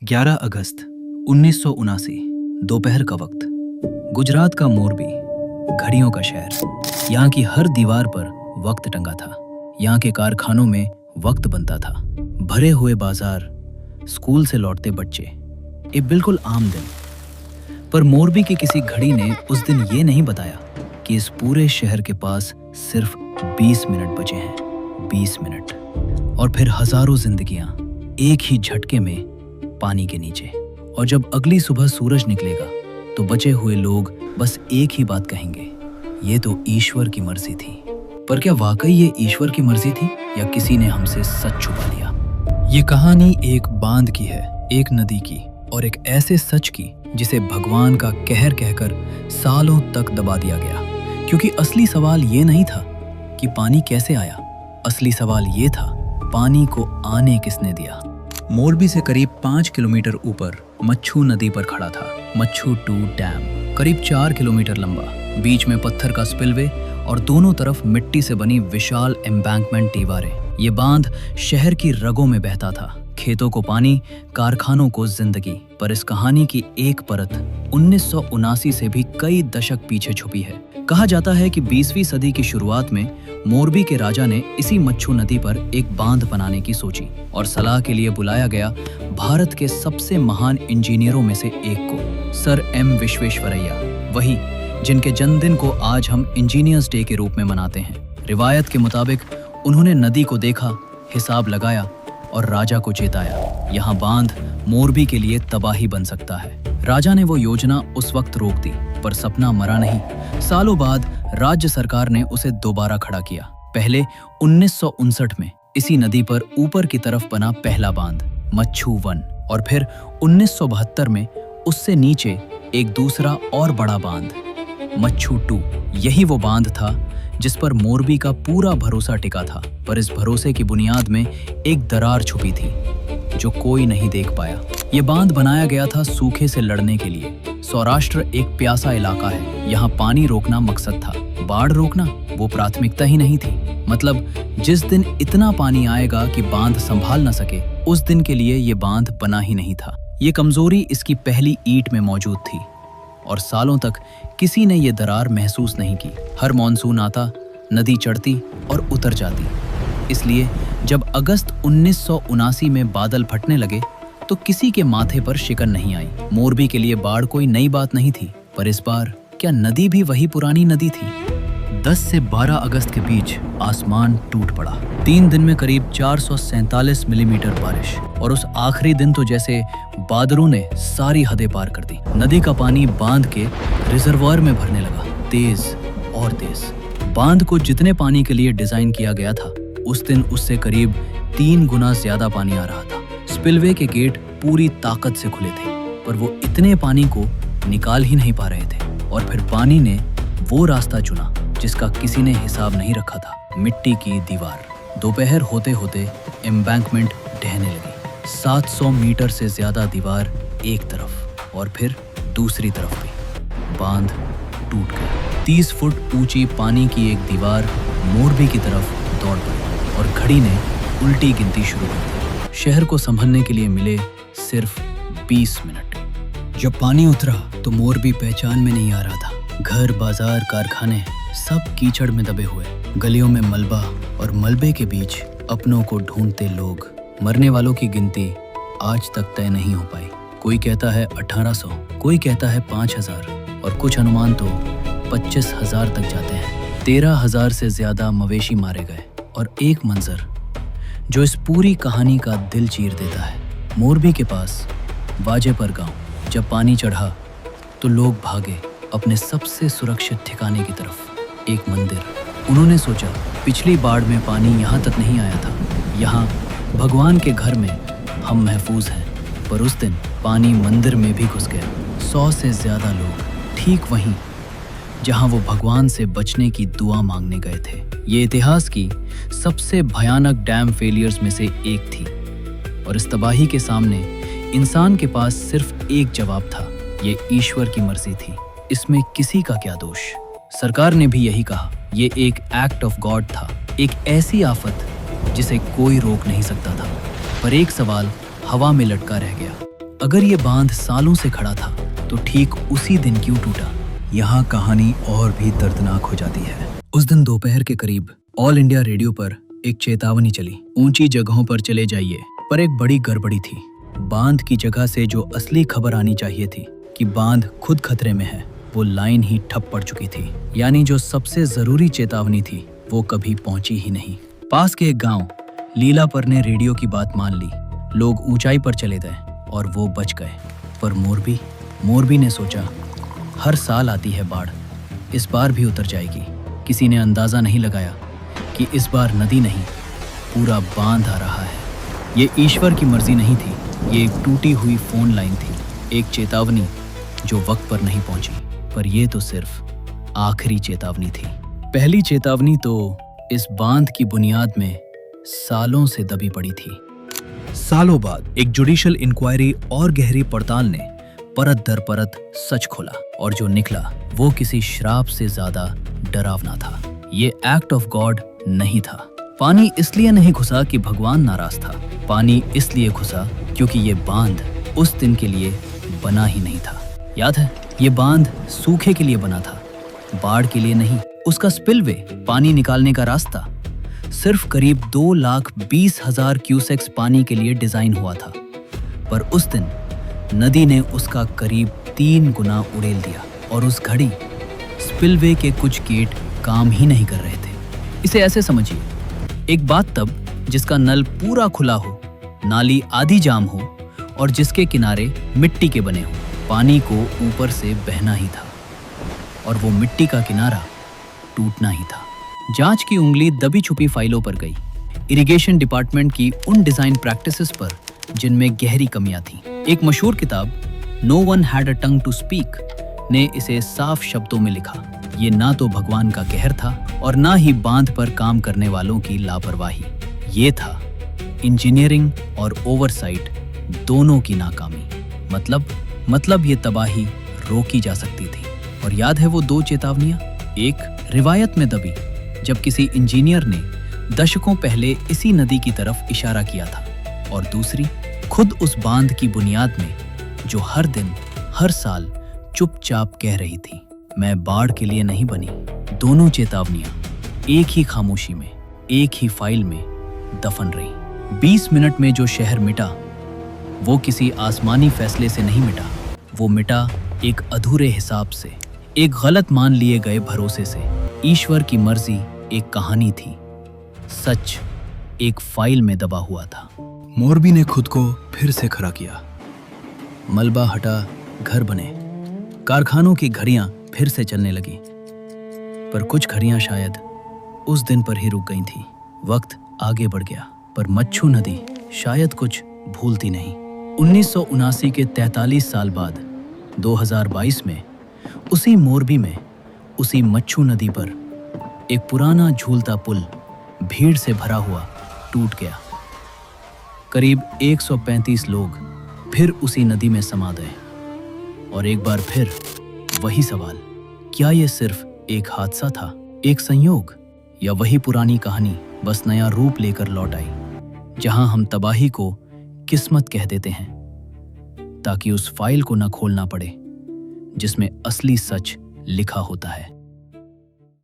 11 अगस्त 1979 दोपहर का वक्त। गुजरात का मोरबी, घड़ियों का शहर। यहाँ की हर दीवार पर वक्त टंगा था। यहाँ के कारखानों में वक्त बनता था। भरे हुए बाजार, स्कूल से लौटते बच्चे, एक बिल्कुल आम दिन। पर मोरबी की किसी घड़ी ने उस दिन ये नहीं बताया कि इस पूरे शहर के पास सिर्फ 20 मिनट बचे हैं। 20 मिनट और फिर हजारों जिंदगियां एक ही झटके में पानी के नीचे। और जब अगली सुबह सूरज निकलेगा तो बचे हुए लोग बस एक ही बात कहेंगे, ये तो ईश्वर की मर्जी थी। पर क्या वाकई ये ईश्वर की मर्जी थी या किसी ने हमसे सच छुपा लिया? ये कहानी एक बांध की है, एक नदी की, और एक ऐसे सच की जिसे भगवान का कहर कहकर सालों तक दबा दिया गया। क्योंकि असली सवाल ये नहीं था कि पानी कैसे आया, असली सवाल ये था पानी को आने किसने दिया। मोरबी से करीब 5 किलोमीटर ऊपर मच्छू नदी पर खड़ा था मच्छू 2 डैम। करीब 4 किलोमीटर लंबा, बीच में पत्थर का स्पिलवे और दोनों तरफ मिट्टी से बनी विशाल एम्बैंकमेंट दीवारें। ये बांध शहर की रगों में बहता था, खेतों को पानी, कारखानों को जिंदगी। पर इस कहानी की एक परत 1979 से भी कई दशक पीछे छुपी है। कहा जाता है कि 20वीं सदी की शुरुआत में मोरबी के राजा ने इसी मच्छू नदी पर एक बांध बनाने की सोची और सलाह के लिए बुलाया गया भारत के सबसे महान इंजीनियरों में से एक को, सर एम विश्वेश्वरैया, वही जिनके जन्मदिन को आज हम इंजीनियर्स डे के रूप में मनाते हैं। रिवायत के मुताबिक उन्होंने नदी को देखा, हिसाब लगाया और राजा को चेताया, यहाँ बांध मोरबी के लिए तबाही बन सकता है। राजा ने वो योजना उस वक्त रोक दी, पर सपना मरा नहीं। सालों बाद राज्य सरकार ने उसे दोबारा खड़ा किया। पहले 1959 में इसी नदी पर ऊपर की तरफ बना पहला बांध मच्छू 1, और फिर 1972 में उससे नीचे एक दूसरा और बड़ा बांध मच्छू 2। यही वो बांध था जिस पर मोरबी का पूरा भरोसा टिका था। पर इस भरोसे की बुनियाद में एक दरार छुपी थी जो कोई नहीं देख पाया। ये बांध बनाया गया था सूखे से लड़ने के लिए। सौराष्ट्र एक प्यासा इलाका है, यहाँ पानी रोकना मकसद था, बाढ़ रोकना वो प्राथमिकता ही नहीं थी। मतलब जिस दिन इतना पानी आएगा कि बांध संभाल न सके, उस दिन के लिए ये बांध बना ही नहीं था। ये कमजोरी इसकी पहली ईंट में मौजूद थी और सालों तक किसी ने ये दरार महसूस नहीं की। हर मॉनसून आता, नदी चढ़ती और उतर जाती। इसलिए जब अगस्त 1979 में बादल फटने लगे तो किसी के माथे पर शिकन नहीं आई। मोरबी के लिए बाढ़ कोई नई बात नहीं थी, पर इस बार क्या नदी भी वही पुरानी नदी थी? 10 से 12 अगस्त के बीच आसमान टूट पड़ा। 3 दिन में करीब 447 मिलीमीटर बारिश, और उस आखिरी दिन तो जैसे बादलों ने सारी हदें पार कर दी। नदी का पानी बांध के रिजर्वायर में भरने लगा, तेज और तेज। बांध को जितने पानी के लिए डिजाइन किया गया था, उस दिन उससे करीब 3 गुना ज्यादा पानी आ रहा था। स्पिलवे के गेट पूरी ताकत से खुले थे, पर वो इतने पानी को निकाल ही नहीं पा रहे थे। और फिर पानी ने वो रास्ता चुना जिसका किसी ने हिसाब नहीं रखा था, मिट्टी की दीवार। दोपहर होते होते एम्बैंकमेंट ढहने लगी। 700 मीटर से ज्यादा दीवार एक तरफ और फिर दूसरी तरफ भी। बांध टूट गया। 30 फुट ऊंची पानी की एक दीवार मोरबी की तरफ दौड़ पड़ी और घड़ी ने उल्टी गिनती शुरू कर दी। शहर को संभलने के लिए मिले सिर्फ 20 मिनट। जब पानी उतरा तो मोरबी पहचान में नहीं आ रहा था। घर, बाजार, कारखाने सब कीचड़ में दबे हुए। गलियों में मलबा और मलबे के बीच अपनों को ढूंढते लोग। मरने वालों की गिनती आज तक तय नहीं हो पाई। कोई कहता है 1800, कोई कहता है 5000 और कुछ अनुमान तो 25,000 तक जाते हैं। 13,000 से ज्यादा मवेशी मारे गए। और एक मंजर जो इस पूरी कहानी का दिल चीर देता है। मोरबी के पास वाजेपर गांव। जब पानी चढ़ा तो लोग भागे अपने सबसे सुरक्षित ठिकाने की तरफ, एक मंदिर। उन्होंने सोचा पिछली बाढ़ में पानी यहाँ तक नहीं आया था, यहाँ भगवान के घर में हम महफूज हैं। पर उस दिन पानी मंदिर में भी घुस गया। 100 से ज्यादा लोग ठीक वहीं जहां वो भगवान से बचने की दुआ मांगने गए थे। ये इतिहास की सबसे भयानक डैम फेलियर्स में से एक थी। और इस तबाही के सामने इंसान के पास सिर्फ एक जवाब था, ये ईश्वर की मर्जी थी, इसमें किसी का क्या दोष। सरकार ने भी यही कहा, ये एक एक्ट ऑफ गॉड था, एक ऐसी आफत जिसे कोई रोक नहीं सकता था। पर एक सवाल हवा में लटका रह गया, अगर ये बांध सालों से खड़ा था तो ठीक उसी दिन क्यों टूटा? यहाँ कहानी और भी दर्दनाक हो जाती है। उस दिन दोपहर के करीब ऑल इंडिया रेडियो पर एक चेतावनी चली, ऊंची जगहों पर चले जाइए। पर एक बड़ी गड़बड़ी थी। बांध की जगह से जो असली खबर आनी चाहिए थी कि बांध खुद खतरे में है, वो लाइन ही ठप पड़ चुकी थी। यानी जो सबसे जरूरी चेतावनी थी वो कभी पहुंची ही नहीं। पास के एक गांव लीलापर ने रेडियो की बात मान ली। लोग ऊंचाई पर चले गए और वो बच गए। पर मोरबी ने सोचा, हर साल आती है बाढ़, इस बार भी उतर जाएगी। किसी ने अंदाजा नहीं लगाया कि इस बार नदी नहीं, पूरा बांध आ रहा है। ये ईश्वर की मर्जी नहीं थी, ये एक टूटी हुई फोन लाइन थी, एक चेतावनी जो वक्त पर नहीं पहुंची। पर ये तो सिर्फ आखिरी चेतावनी थी। पहली चेतावनी तो इस बांध की बुनियाद में सालों से दबी पड़ी थी। सालों बाद एक जुडिशियल इंक्वायरी और गहरी पड़ताल ने परत दर परत सच खोला, और जो निकला वो किसी श्राप से ज्यादा डरावना था। ये एक्ट ऑफ गॉड नहीं था। पानी इसलिए नहीं घुसा कि भगवान नाराज था, पानी इसलिए घुसा क्योंकि ये बांध उस दिन के लिए बना ही नहीं था। याद है, ये बांध सूखे के लिए बना था, बाढ़ के लिए नहीं। उसका स्पिलवे, पानी निकालने का रास्ता, सिर्फ करीब 2,20,000 क्यूसेक्स पानी के लिए डिजाइन हुआ था। पर उस दिन नदी ने उसका करीब 3 गुना उड़ेल दिया, और उस घड़ी स्पिलवे के कुछ गेट काम ही नहीं कर रहे थे। इसे ऐसे समझिए, एक बाथटब जिसका नल पूरा खुला हो, नाली आधी जाम हो और जिसके किनारे मिट्टी के बने हो, पानी को ऊपर से बहना ही था और वो मिट्टी का किनारा टूटना ही था। जांच की उंगली दबी छुपी फाइलों पर गई, इरिगेशन डिपार्टमेंट की उन डिजाइन प्रैक्टिसेस पर जिनमें गहरी कमियां थीं। एक मशहूर किताब no one had a tongue to speak ने इसे साफ शब्दों में लिखा। ये ना तो भगवान का कहर था और ना ही बांध पर काम करने वालों की लापरवाही। ये था इंजीनियरिंग और ओवरसाइट दोनों की नाकामी। मतलब ये तबाही रोकी जा सकती थी। और याद है वो 2 चेतावनियां? एक रिवायत में दबी, जब किसी इंजीनियर ने दशकों पहले इसी नदी की तरफ इशारा किया था, और दूसरी खुद उस बांध की बुनियाद में जो हर दिन हर साल चुपचाप कह रही थी, मैं बाढ़ के लिए नहीं बनी। दोनों चेतावनियां एक ही खामोशी में, एक ही फाइल में दफन रही। 20 मिनट में जो शहर मिटा वो किसी आसमानी फैसले से नहीं मिटा, वो मिटा एक अधूरे हिसाब से, एक गलत मान लिए गए भरोसे से। ईश्वर की मर्जी एक कहानी थी, सच एक फाइल में दबा हुआ था। मोरबी ने खुद को फिर से खड़ा किया। मलबा हटा, घर बने, कारखानों की घड़ियां फिर से चलने लगी। पर कुछ घड़ियां शायद उस दिन पर ही रुक गई थी। वक्त आगे बढ़ गया, पर मच्छू नदी शायद कुछ भूलती नहीं। 1979 के 43 साल बाद 2022 में उसी मोरबी में, उसी मच्छू नदी पर एक पुराना झूलता पुल भीड़ से भरा हुआ टूट गया। करीब 135 लोग फिर उसी नदी में समा गए। और एक बार फिर वही सवाल, क्या ये सिर्फ एक हादसा था, एक संयोग, या वही पुरानी कहानी बस नया रूप लेकर लौट आई, जहां हम तबाही को किस्मत कह देते हैं ताकि उस फाइल को न खोलना पड़े जिसमें असली सच लिखा होता है।